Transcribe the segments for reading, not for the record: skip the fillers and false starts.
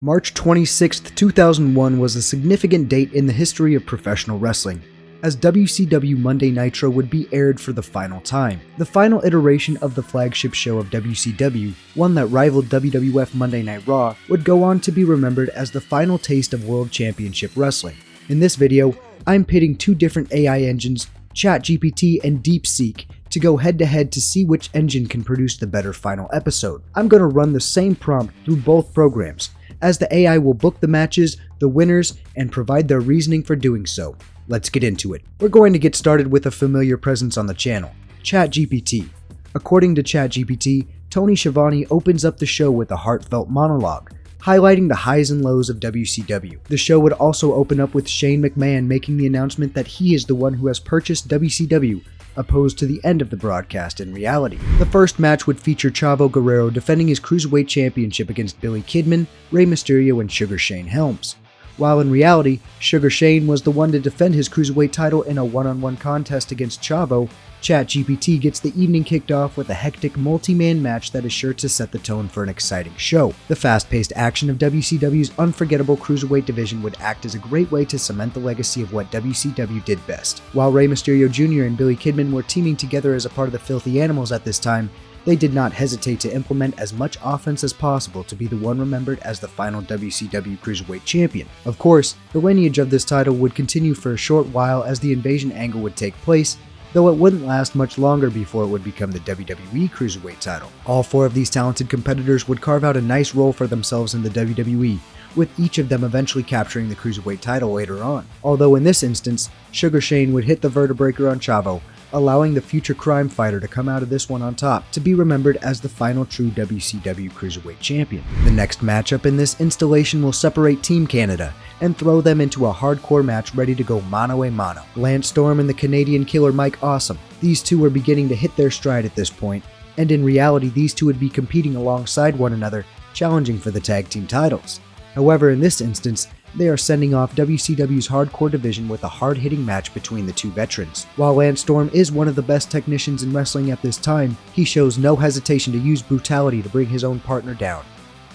March 26, 2001 was a significant date in the history of professional wrestling, as WCW Monday Nitro would be aired for the final time. The final iteration of the flagship show of WCW, one that rivaled WWF Monday Night Raw, would go on to be remembered as the final taste of World Championship Wrestling. In this video, I'm pitting two different AI engines, ChatGPT and DeepSeek, to go head-to-head to see which engine can produce the better final episode. I'm going to run the same prompt through both programs, as the AI will book the matches, the winners, and provide their reasoning for doing so. Let's get into it. We're going to get started with a familiar presence on the channel, ChatGPT. According to ChatGPT, Tony Schiavone opens up the show with a heartfelt monologue, highlighting the highs and lows of WCW. The show would also open up with Shane McMahon making the announcement that he is the one who has purchased WCW, opposed to the end of the broadcast in reality. The first match would feature Chavo Guerrero defending his Cruiserweight Championship against Billy Kidman, Rey Mysterio, and Sugar Shane Helms. While in reality, Sugar Shane was the one to defend his Cruiserweight title in a one-on-one contest against Chavo, ChatGPT gets the evening kicked off with a hectic multi-man match that is sure to set the tone for an exciting show. The fast-paced action of WCW's unforgettable Cruiserweight division would act as a great way to cement the legacy of what WCW did best. While Rey Mysterio Jr. and Billy Kidman were teaming together as a part of the Filthy Animals at this time, they did not hesitate to implement as much offense as possible to be the one remembered as the final WCW Cruiserweight Champion. Of course, the lineage of this title would continue for a short while as the invasion angle would take place, though it wouldn't last much longer before it would become the WWE Cruiserweight title. All four of these talented competitors would carve out a nice role for themselves in the WWE, with each of them eventually capturing the Cruiserweight title later on. Although in this instance, Sugar Shane would hit the vertebreaker on Chavo, allowing the future crime fighter to come out of this one on top, to be remembered as the final true WCW Cruiserweight Champion. The next matchup in this installation will separate Team Canada and throw them into a hardcore match ready to go mano a mano. Lance Storm and the Canadian killer Mike Awesome. These two were beginning to hit their stride at this point, and in reality these two would be competing alongside one another, challenging for the tag team titles. However, in this instance, they are sending off WCW's hardcore division with a hard-hitting match between the two veterans. While Lance Storm is one of the best technicians in wrestling at this time, he shows no hesitation to use brutality to bring his own partner down.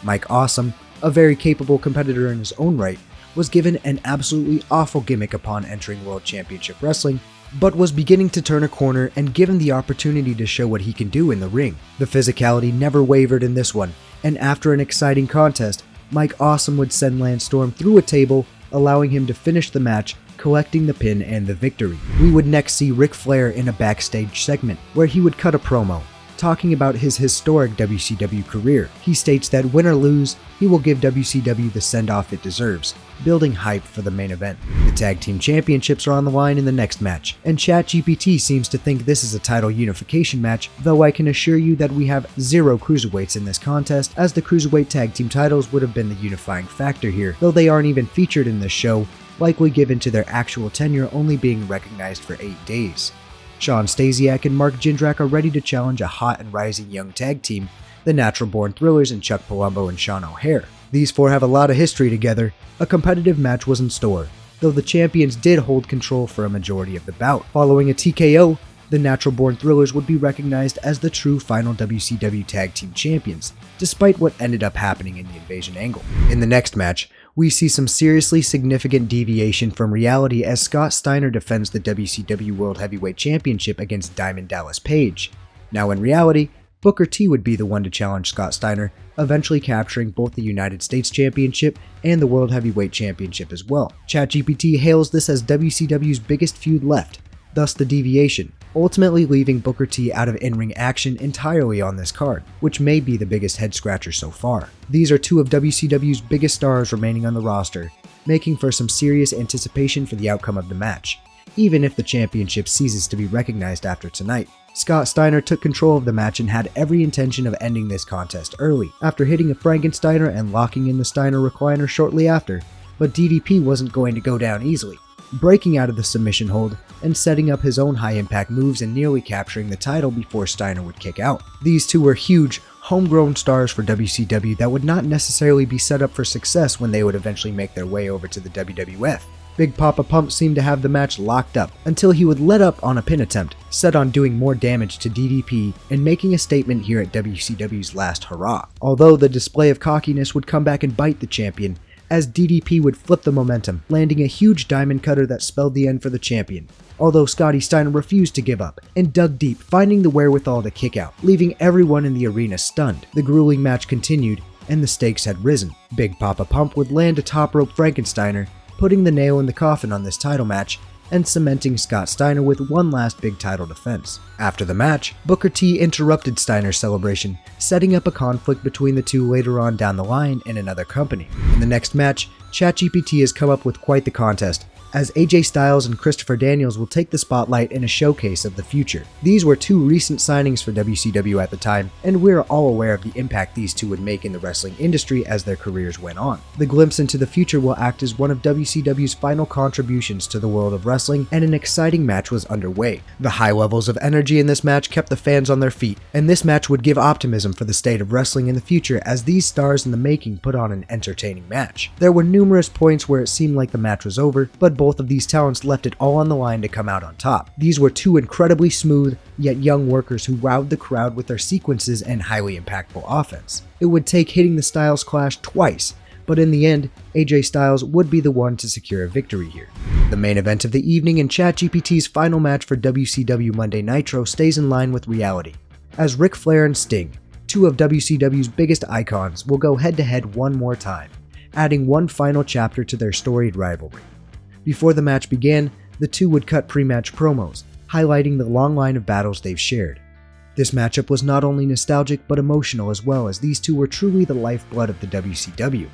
Mike Awesome, a very capable competitor in his own right, was given an absolutely awful gimmick upon entering World Championship Wrestling, but was beginning to turn a corner and given the opportunity to show what he can do in the ring. The physicality never wavered in this one, and after an exciting contest, Mike Awesome would send Lance Storm through a table, allowing him to finish the match, collecting the pin and the victory. We would next see Ric Flair in a backstage segment, where he would cut a promo, talking about his historic WCW career. He states that win or lose, he will give WCW the send-off it deserves, building hype for the main event. The Tag Team Championships are on the line in the next match, and ChatGPT seems to think this is a title unification match, though I can assure you that we have zero cruiserweights in this contest, as the Cruiserweight Tag Team titles would have been the unifying factor here, though they aren't even featured in this show, likely given to their actual tenure only being recognized for 8 days. Sean Stasiak and Mark Jindrak are ready to challenge a hot and rising young tag team, the Natural Born Thrillers and Chuck Palumbo and Sean O'Haire. These four have a lot of history together. A competitive match was in store, though the champions did hold control for a majority of the bout. Following a TKO, the Natural Born Thrillers would be recognized as the true final WCW Tag Team Champions, despite what ended up happening in the invasion angle. In the next match, we see some seriously significant deviation from reality as Scott Steiner defends the WCW World Heavyweight Championship against Diamond Dallas Page. Now in reality, Booker T would be the one to challenge Scott Steiner, eventually capturing both the United States Championship and the World Heavyweight Championship as well. ChatGPT hails this as WCW's biggest feud left, thus the deviation, ultimately leaving Booker T out of in-ring action entirely on this card, which may be the biggest head-scratcher so far. These are two of WCW's biggest stars remaining on the roster, making for some serious anticipation for the outcome of the match, even if the championship ceases to be recognized after tonight. Scott Steiner took control of the match and had every intention of ending this contest early, after hitting a Frankensteiner and locking in the Steiner recliner shortly after, but DDP wasn't going to go down easily, breaking out of the submission hold and setting up his own high-impact moves and nearly capturing the title before Steiner would kick out. These two were huge, homegrown stars for WCW that would not necessarily be set up for success when they would eventually make their way over to the WWF. Big Papa Pump seemed to have the match locked up until he would let up on a pin attempt, set on doing more damage to DDP and making a statement here at WCW's last hurrah. Although the display of cockiness would come back and bite the champion, as DDP would flip the momentum, landing a huge diamond cutter that spelled the end for the champion. Although Scotty Steiner refused to give up and dug deep, finding the wherewithal to kick out, leaving everyone in the arena stunned. The grueling match continued, and the stakes had risen. Big Papa Pump would land a top rope Frankensteiner, putting the nail in the coffin on this title match and cementing Scott Steiner with one last big title defense. After the match, Booker T interrupted Steiner's celebration, setting up a conflict between the two later on down the line in another company. In the next match, ChatGPT has come up with quite the contest, as AJ Styles and Christopher Daniels will take the spotlight in a showcase of the future. These were two recent signings for WCW at the time, and we're all aware of the impact these two would make in the wrestling industry as their careers went on. The glimpse into the future will act as one of WCW's final contributions to the world of wrestling, and an exciting match was underway. The high levels of energy in this match kept the fans on their feet, and this match would give optimism for the state of wrestling in the future as these stars in the making put on an entertaining match. There were numerous points where it seemed like the match was over, but both of these talents left it all on the line to come out on top. These were two incredibly smooth, yet young workers who wowed the crowd with their sequences and highly impactful offense. It would take hitting the Styles Clash twice, but in the end, AJ Styles would be the one to secure a victory here. The main event of the evening and ChatGPT's final match for WCW Monday Nitro stays in line with reality, as Ric Flair and Sting, two of WCW's biggest icons, will go head-to-head one more time, adding one final chapter to their storied rivalry. Before the match began, the two would cut pre-match promos, highlighting the long line of battles they've shared. This matchup was not only nostalgic but emotional as well, as these two were truly the lifeblood of the WCW.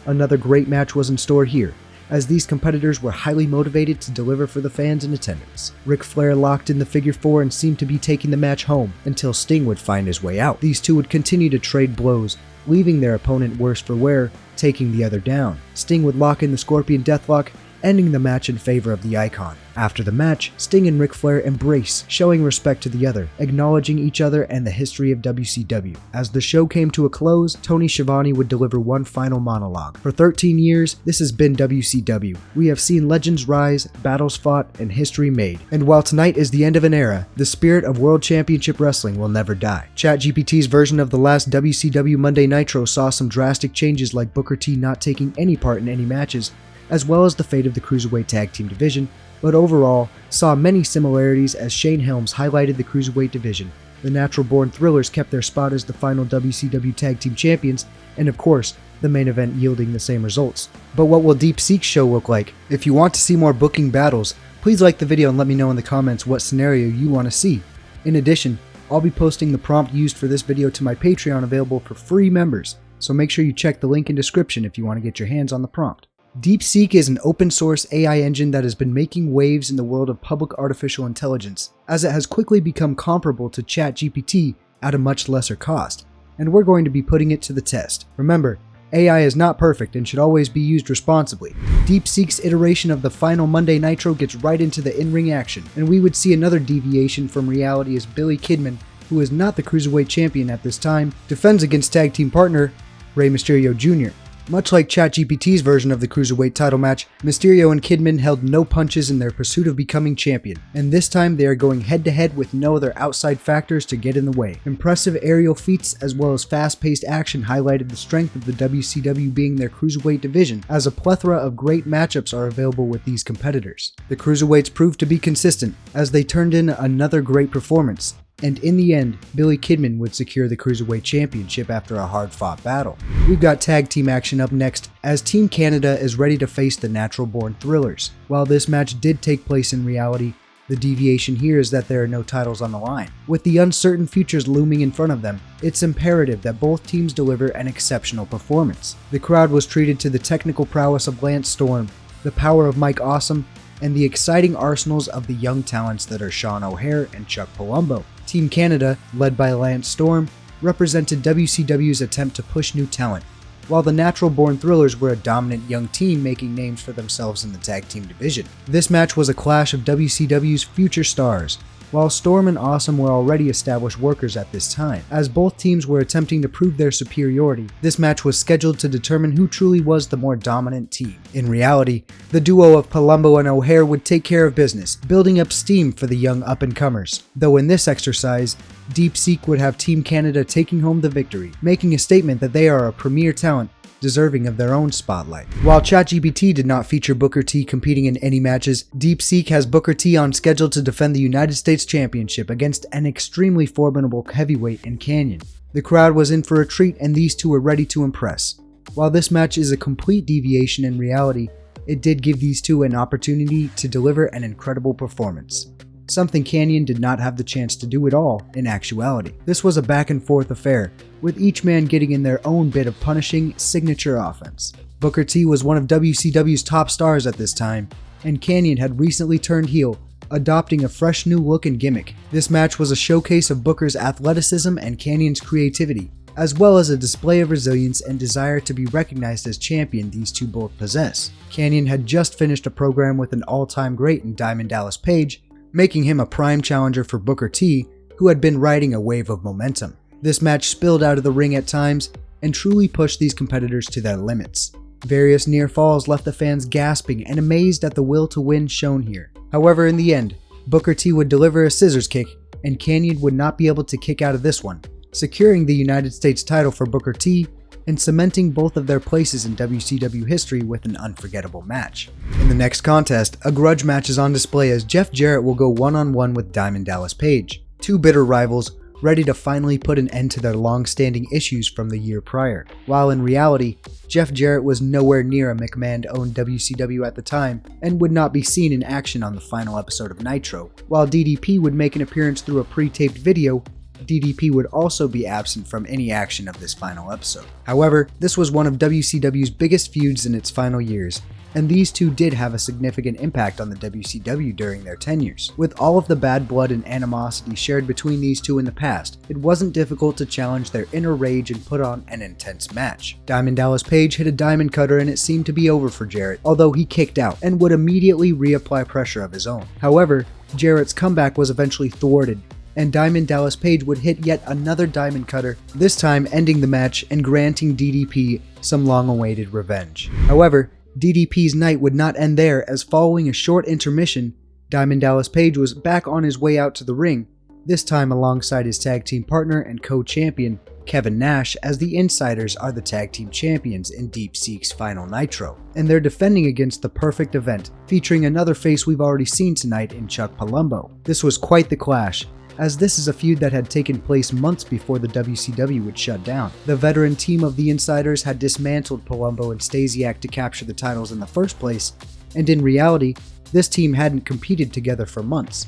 Another great match was in store here, as these competitors were highly motivated to deliver for the fans in attendance. Ric Flair locked in the figure four and seemed to be taking the match home until Sting would find his way out. These two would continue to trade blows, leaving their opponent worse for wear, taking the other down. Sting would lock in the Scorpion Deathlock, ending the match in favor of the Icon. After the match, Sting and Ric Flair embrace, showing respect to the other, acknowledging each other and the history of WCW. As the show came to a close, Tony Schiavone would deliver one final monologue. For 13 years, this has been WCW. We have seen legends rise, battles fought, and history made. And while tonight is the end of an era, the spirit of World Championship Wrestling will never die. ChatGPT's version of the last WCW Monday Nitro saw some drastic changes, like Booker T not taking any part in any matches, as well as the fate of the Cruiserweight Tag Team division, but overall saw many similarities as Shane Helms highlighted the Cruiserweight division. The Natural Born Thrillers kept their spot as the final WCW Tag Team Champions, and of course, the main event yielding the same results. But what will DeepSeek's show look like? If you want to see more booking battles, please like the video and let me know in the comments what scenario you want to see. In addition, I'll be posting the prompt used for this video to my Patreon available for free members, so make sure you check the link in description if you want to get your hands on the prompt. DeepSeek is an open-source AI engine that has been making waves in the world of public artificial intelligence, as it has quickly become comparable to ChatGPT at a much lesser cost, and we're going to be putting it to the test. Remember, AI is not perfect and should always be used responsibly. DeepSeek's iteration of the final Monday Nitro gets right into the in-ring action, and we would see another deviation from reality as Billy Kidman, who is not the Cruiserweight Champion at this time, defends against tag team partner Rey Mysterio Jr. Much like ChatGPT's version of the Cruiserweight title match, Mysterio and Kidman held no punches in their pursuit of becoming champion, and this time they are going head-to-head with no other outside factors to get in the way. Impressive aerial feats as well as fast-paced action highlighted the strength of the WCW being their Cruiserweight division, as a plethora of great matchups are available with these competitors. The Cruiserweights proved to be consistent, as they turned in another great performance, and in the end, Billy Kidman would secure the Cruiserweight Championship after a hard-fought battle. We've got tag team action up next, as Team Canada is ready to face the Natural Born Thrillers. While this match did take place in reality, the deviation here is that there are no titles on the line. With the uncertain futures looming in front of them, it's imperative that both teams deliver an exceptional performance. The crowd was treated to the technical prowess of Lance Storm, the power of Mike Awesome, and the exciting arsenals of the young talents that are Sean O'Hare and Chuck Palumbo. Team Canada, led by Lance Storm, represented WCW's attempt to push new talent, while the Natural Born Thrillers were a dominant young team making names for themselves in the tag team division. This match was a clash of WCW's future stars, while Storm and Awesome were already established workers at this time. As both teams were attempting to prove their superiority, this match was scheduled to determine who truly was the more dominant team. In reality, the duo of Palumbo and O'Hare would take care of business, building up steam for the young up-and-comers, though in this exercise, DeepSeek would have Team Canada taking home the victory, making a statement that they are a premier talent deserving of their own spotlight. While ChatGPT did not feature Booker T competing in any matches, DeepSeek has Booker T on schedule to defend the United States Championship against an extremely formidable heavyweight in Canyon. The crowd was in for a treat and these two were ready to impress. While this match is a complete deviation in reality, it did give these two an opportunity to deliver an incredible performance. Something Canyon did not have the chance to do at all in actuality. This was a back and forth affair, with each man getting in their own bit of punishing signature offense. Booker T was one of WCW's top stars at this time, and Canyon had recently turned heel, adopting a fresh new look and gimmick. This match was a showcase of Booker's athleticism and Canyon's creativity, as well as a display of resilience and desire to be recognized as champion these two both possess. Canyon had just finished a program with an all-time great in Diamond Dallas Page, making him a prime challenger for Booker T, who had been riding a wave of momentum. This match spilled out of the ring at times and truly pushed these competitors to their limits. Various near falls left the fans gasping and amazed at the will to win shown here. However, in the end, Booker T would deliver a scissors kick and Canyon would not be able to kick out of this one, securing the United States title for Booker T and cementing both of their places in WCW history with an unforgettable match. In the next contest, a grudge match is on display as Jeff Jarrett will go one-on-one with Diamond Dallas Page, two bitter rivals ready to finally put an end to their long-standing issues from the year prior. While in reality, Jeff Jarrett was nowhere near a McMahon-owned WCW at the time and would not be seen in action on the final episode of Nitro. While DDP would make an appearance through a pre-taped video, DDP would also be absent from any action of this final episode. However, this was one of WCW's biggest feuds in its final years, and these two did have a significant impact on the WCW during their tenures. With all of the bad blood and animosity shared between these two in the past, it wasn't difficult to challenge their inner rage and put on an intense match. Diamond Dallas Page hit a diamond cutter and it seemed to be over for Jarrett, although he kicked out and would immediately reapply pressure of his own. However, Jarrett's comeback was eventually thwarted, and Diamond Dallas Page would hit yet another diamond cutter, this time ending the match and granting DDP some long-awaited revenge. However, DDP's night would not end there, as following a short intermission, Diamond Dallas Page was back on his way out to the ring, this time alongside his tag team partner and co-champion, Kevin Nash, as the Insiders are the tag team champions in DeepSeek's final Nitro, and they're defending against the Perfect Event, featuring another face we've already seen tonight in Chuck Palumbo. This was quite the clash, as this is a feud that had taken place months before the WCW would shut down. The veteran team of the Insiders had dismantled Palumbo and Stasiak to capture the titles in the first place, and in reality, this team hadn't competed together for months.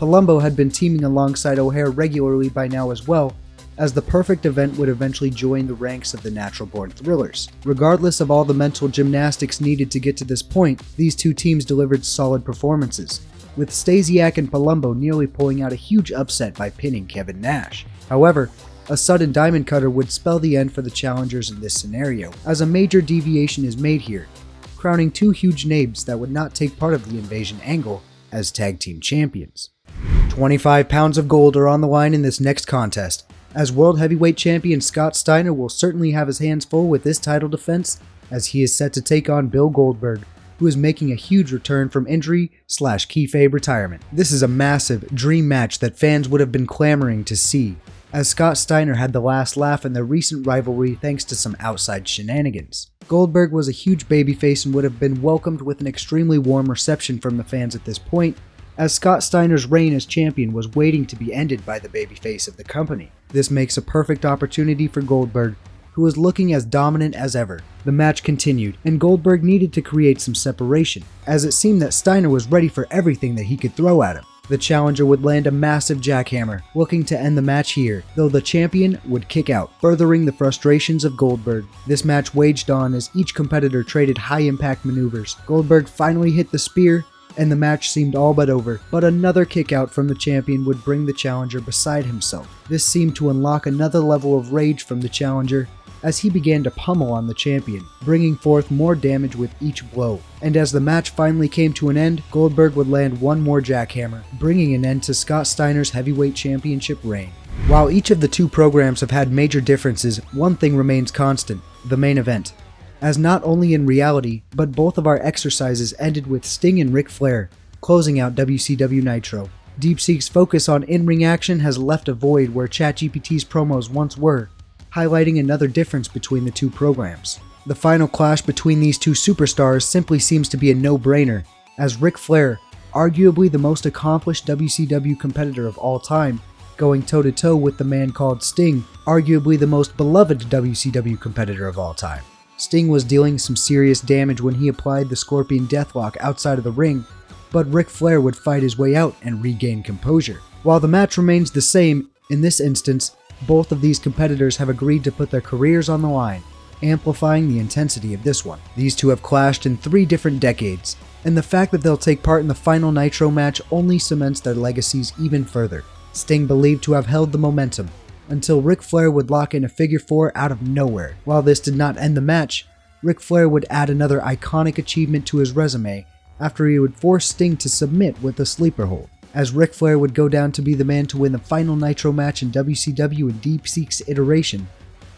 Palumbo had been teaming alongside O'Hare regularly by now as well, as the Perfect Event would eventually join the ranks of the Natural Born Thrillers. Regardless of all the mental gymnastics needed to get to this point, these two teams delivered solid performances, with Stasiak and Palumbo nearly pulling out a huge upset by pinning Kevin Nash. However, a sudden diamond cutter would spell the end for the challengers in this scenario, as a major deviation is made here, crowning two huge names that would not take part of the invasion angle as tag team champions. 25 pounds of gold are on the line in this next contest, as World Heavyweight Champion Scott Steiner will certainly have his hands full with this title defense, as he is set to take on Bill Goldberg, who is making a huge return from injury/kayfabe retirement. This is a massive dream match that fans would have been clamoring to see, as Scott Steiner had the last laugh in their recent rivalry thanks to some outside shenanigans. Goldberg was a huge babyface and would have been welcomed with an extremely warm reception from the fans at this point, as Scott Steiner's reign as champion was waiting to be ended by the babyface of the company. This makes a perfect opportunity for Goldberg, who was looking as dominant as ever. The match continued, and Goldberg needed to create some separation, as it seemed that Steiner was ready for everything that he could throw at him. The challenger would land a massive jackhammer, looking to end the match here, though the champion would kick out, furthering the frustrations of Goldberg. This match waged on as each competitor traded high-impact maneuvers. Goldberg finally hit the spear, and the match seemed all but over, but another kick out from the champion would bring the challenger beside himself. This seemed to unlock another level of rage from the challenger, as he began to pummel on the champion, bringing forth more damage with each blow. And as the match finally came to an end, Goldberg would land one more jackhammer, bringing an end to Scott Steiner's heavyweight championship reign. While each of the two programs have had major differences, one thing remains constant: the main event. As not only in reality, but both of our exercises ended with Sting and Ric Flair closing out WCW Nitro. DeepSeek's focus on in-ring action has left a void where ChatGPT's promos once were, highlighting another difference between the two programs. The final clash between these two superstars simply seems to be a no-brainer, as Ric Flair, arguably the most accomplished WCW competitor of all time, going toe-to-toe with the man called Sting, arguably the most beloved WCW competitor of all time. Sting was dealing some serious damage when he applied the Scorpion Deathlock outside of the ring, but Ric Flair would fight his way out and regain composure. While the match remains the same, in this instance, both of these competitors have agreed to put their careers on the line, amplifying the intensity of this one. These two have clashed in 3 different decades, and the fact that they'll take part in the final Nitro match only cements their legacies even further. Sting believed to have held the momentum, until Ric Flair would lock in a figure 4 out of nowhere. While this did not end the match, Ric Flair would add another iconic achievement to his resume after he would force Sting to submit with a sleeper hold, as Ric Flair would go down to be the man to win the final Nitro match in WCW and DeepSeek's iteration.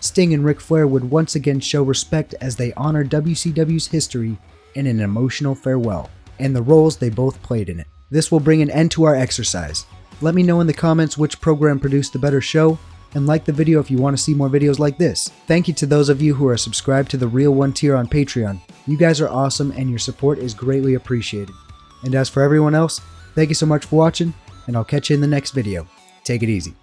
Sting and Ric Flair would once again show respect as they honored WCW's history in an emotional farewell, and the roles they both played in it. This will bring an end to our exercise. Let me know in the comments which program produced the better show, and like the video if you want to see more videos like this. Thank you to those of you who are subscribed to the Real One tier on Patreon. You guys are awesome and your support is greatly appreciated. And as for everyone else, thank you so much for watching, and I'll catch you in the next video. Take it easy.